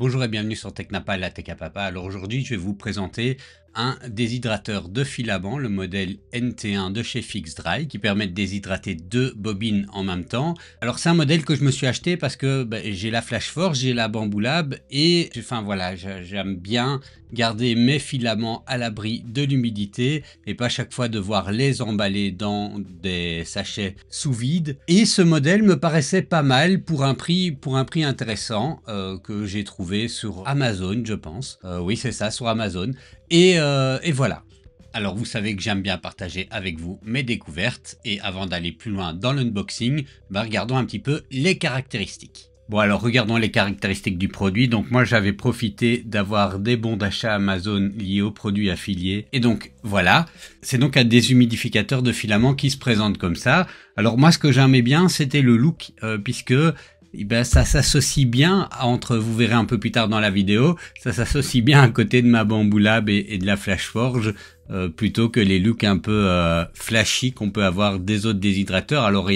Bonjour et bienvenue sur Technapal, la Tech à Papa. Alors aujourd'hui, je vais vous présenter un déshydrateur de filament, le modèle NT1 de chez Fixdry, qui permet de déshydrater deux bobines en même temps. Alors c'est un modèle que je me suis acheté parce que j'ai la Flash Forge, j'ai la Bamboo Lab et enfin voilà, j'aime bien garder mes filaments à l'abri de l'humidité et pas chaque fois devoir les emballer dans des sachets sous vide. Et ce modèle me paraissait pas mal pour un prix intéressant que j'ai trouvé sur Amazon, je pense. Oui, c'est ça, sur Amazon. Et voilà. Alors vous savez que j'aime bien partager avec vous mes découvertes et avant d'aller plus loin dans l'unboxing, regardons un petit peu les caractéristiques. Bon alors regardons les caractéristiques du produit. Donc moi j'avais profité d'avoir des bons d'achat Amazon liés aux produits affiliés. Et donc voilà, c'est donc un déshumidificateur de filaments qui se présente comme ça. Alors moi ce que j'aimais bien c'était le look puisque ça s'associe bien entre, vous verrez un peu plus tard dans la vidéo, ça s'associe bien à côté de ma Bamboo Lab et de la Flash Forge plutôt que les looks un peu flashy qu'on peut avoir des autres déshydrateurs. Alors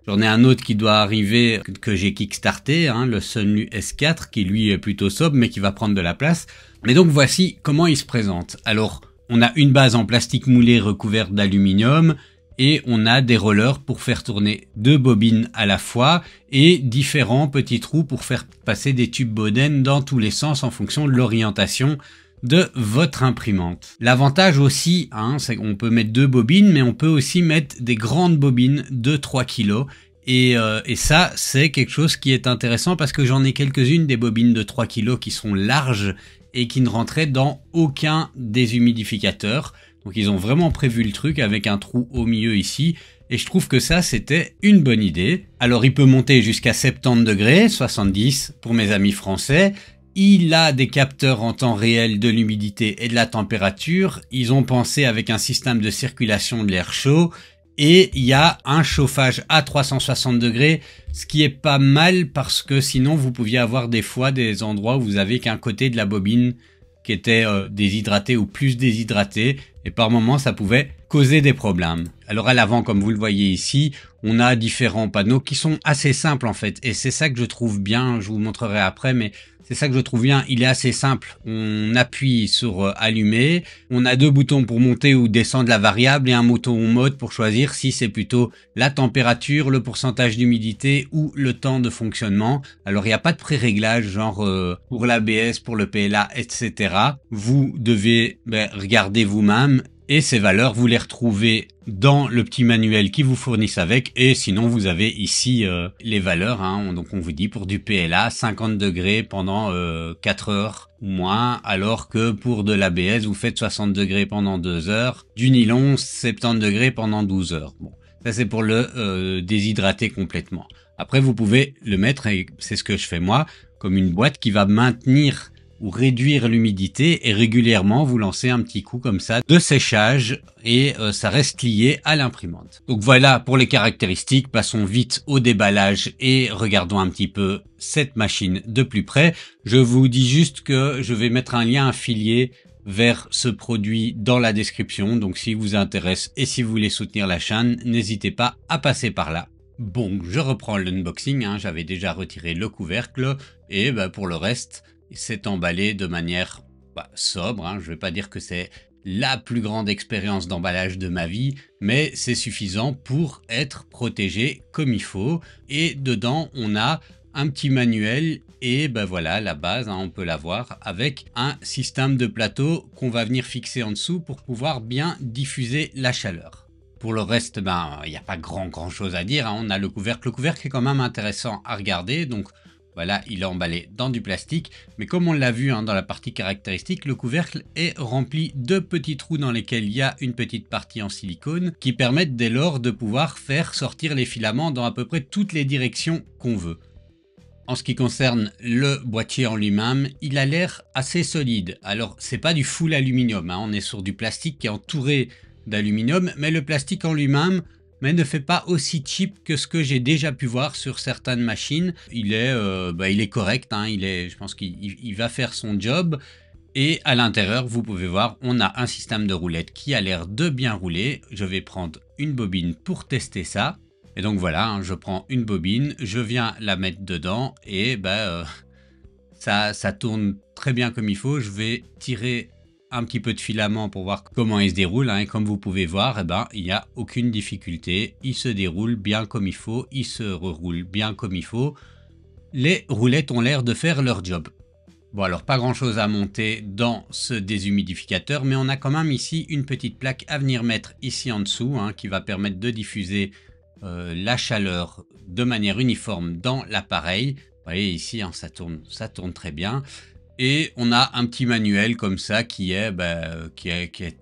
j'en ai un autre qui doit arriver que j'ai kickstarté, le Sunlu S4 qui lui est plutôt sobre mais qui va prendre de la place. Mais donc voici comment il se présente. Alors on a une base en plastique moulé recouverte d'aluminium. Et on a des rollers pour faire tourner deux bobines à la fois et différents petits trous pour faire passer des tubes Bowden dans tous les sens en fonction de l'orientation de votre imprimante. L'avantage aussi, c'est qu'on peut mettre deux bobines, mais on peut aussi mettre des grandes bobines de 3 kg. Et ça, c'est quelque chose qui est intéressant parce que j'en ai quelques-unes des bobines de 3 kg qui sont larges et qui ne rentraient dans aucun déshumidificateur. Donc ils ont vraiment prévu le truc avec un trou au milieu ici et je trouve que ça c'était une bonne idée. Alors il peut monter jusqu'à 70 degrés, 70 pour mes amis français. Il a des capteurs en temps réel de l'humidité et de la température. Ils ont pensé avec un système de circulation de l'air chaud et il y a un chauffage à 360 degrés, ce qui est pas mal parce que sinon vous pouviez avoir des fois des endroits où vous avez qu'un côté de la bobine qui était déshydraté ou plus déshydraté et par moments ça pouvait causer des problèmes. Alors à l'avant, comme vous le voyez ici, on a différents panneaux qui sont assez simples en fait et c'est ça que je trouve bien, je vous montrerai après, mais c'est ça que je trouve bien, il est assez simple. On appuie sur allumer, on a deux boutons pour monter ou descendre la variable et un bouton mode pour choisir si c'est plutôt la température, le pourcentage d'humidité ou le temps de fonctionnement. Alors il n'y a pas de pré-réglage genre pour l'ABS, pour le PLA, etc. Vous devez regarder vous-même. Et ces valeurs, vous les retrouvez dans le petit manuel qui vous fournissent avec. Et sinon, vous avez ici les valeurs. Donc, on vous dit pour du PLA, 50 degrés pendant 4 heures ou moins. Alors que pour de l'ABS, vous faites 60 degrés pendant 2 heures. Du nylon, 70 degrés pendant 12 heures. Bon, ça c'est pour le déshydrater complètement. Après, vous pouvez le mettre, et c'est ce que je fais moi, comme une boîte qui va maintenir ou réduire l'humidité et régulièrement vous lancez un petit coup comme ça de séchage et ça reste lié à l'imprimante. Donc voilà pour les caractéristiques, passons vite au déballage et regardons un petit peu cette machine de plus près. Je vous dis juste que je vais mettre un lien affilié vers ce produit dans la description, donc s'il vous intéresse et si vous voulez soutenir la chaîne, n'hésitez pas à passer par là. Bon, je reprends l'unboxing, j'avais déjà retiré le couvercle et pour le reste, c'est emballé de manière sobre. Je ne vais pas dire que c'est la plus grande expérience d'emballage de ma vie, mais c'est suffisant pour être protégé comme il faut. Et dedans, on a un petit manuel et voilà la base, on peut la voir avec un système de plateau qu'on va venir fixer en dessous pour pouvoir bien diffuser la chaleur. Pour le reste, il n'y a pas grand chose à dire. On a le couvercle. Le couvercle est quand même intéressant à regarder. Donc voilà, il est emballé dans du plastique, mais comme on l'a vu dans la partie caractéristique, le couvercle est rempli de petits trous dans lesquels il y a une petite partie en silicone qui permettent dès lors de pouvoir faire sortir les filaments dans à peu près toutes les directions qu'on veut. En ce qui concerne le boîtier en lui-même, il a l'air assez solide. Alors c'est pas du full aluminium, on est sur du plastique qui est entouré d'aluminium, mais le plastique en lui-même ne fait pas aussi cheap que ce que j'ai déjà pu voir sur certaines machines. Il est correct, je pense qu'il va faire son job. Et à l'intérieur, vous pouvez voir, on a un système de roulette qui a l'air de bien rouler. Je vais prendre une bobine pour tester ça. Et donc voilà, je prends une bobine, je viens la mettre dedans et Ça tourne très bien comme il faut. Je vais tirer un petit peu de filament pour voir comment il se déroule, hein. Et comme vous pouvez voir, eh ben, il n'y a aucune difficulté. Il se déroule bien comme il faut, il se reroule bien comme il faut. Les roulettes ont l'air de faire leur job. Bon, alors pas grand chose à monter dans ce déshumidificateur, mais on a quand même ici une petite plaque à venir mettre ici en dessous, hein, qui va permettre de diffuser la chaleur de manière uniforme dans l'appareil. Vous voyez ici, hein, ça tourne très bien. Et on a un petit manuel comme ça qui est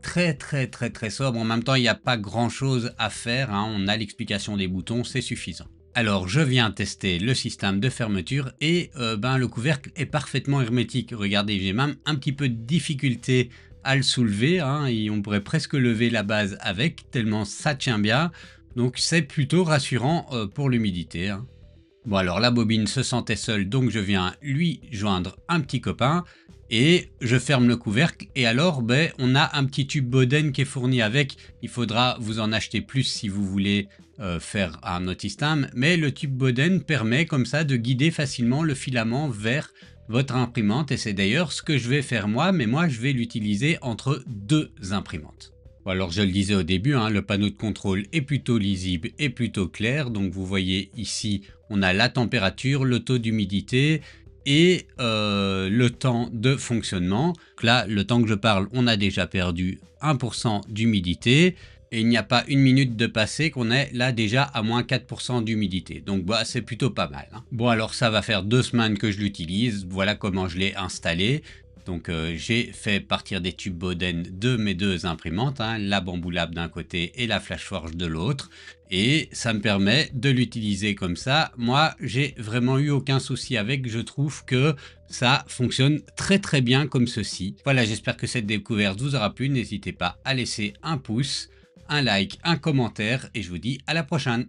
très sobre. En même temps, il n'y a pas grand chose à faire, hein. On a l'explication des boutons, c'est suffisant. Alors je viens tester le système de fermeture et le couvercle est parfaitement hermétique. Regardez, j'ai même un petit peu de difficulté à le soulever, hein, et on pourrait presque lever la base avec, tellement ça tient bien. Donc c'est plutôt rassurant pour l'humidité, hein. Bon, alors la bobine se sentait seule, donc je viens lui joindre un petit copain et je ferme le couvercle. Et alors on a un petit tube Boden qui est fourni avec. Il faudra vous en acheter plus si vous voulez faire un autre système, mais le tube Boden permet comme ça de guider facilement le filament vers votre imprimante, et c'est d'ailleurs ce que je vais faire moi, mais moi je vais l'utiliser entre deux imprimantes. Bon, alors je le disais au début, hein, le panneau de contrôle est plutôt lisible et plutôt clair. Donc vous voyez ici, on a la température, le taux d'humidité et le temps de fonctionnement. Donc là, le temps que je parle, on a déjà perdu 1% d'humidité. Et il n'y a pas une minute de passé qu'on est là déjà à moins 4% d'humidité. Donc c'est plutôt pas mal, hein. Bon, alors ça va faire 2 semaines que je l'utilise. Voilà comment je l'ai installé. Donc j'ai fait partir des tubes Boden de mes deux imprimantes, hein, la Bambu Lab d'un côté et la Flashforge de l'autre. Et ça me permet de l'utiliser comme ça. Moi, j'ai vraiment eu aucun souci avec. Je trouve que ça fonctionne très bien comme ceci. Voilà, j'espère que cette découverte vous aura plu. N'hésitez pas à laisser un pouce, un like, un commentaire et je vous dis à la prochaine.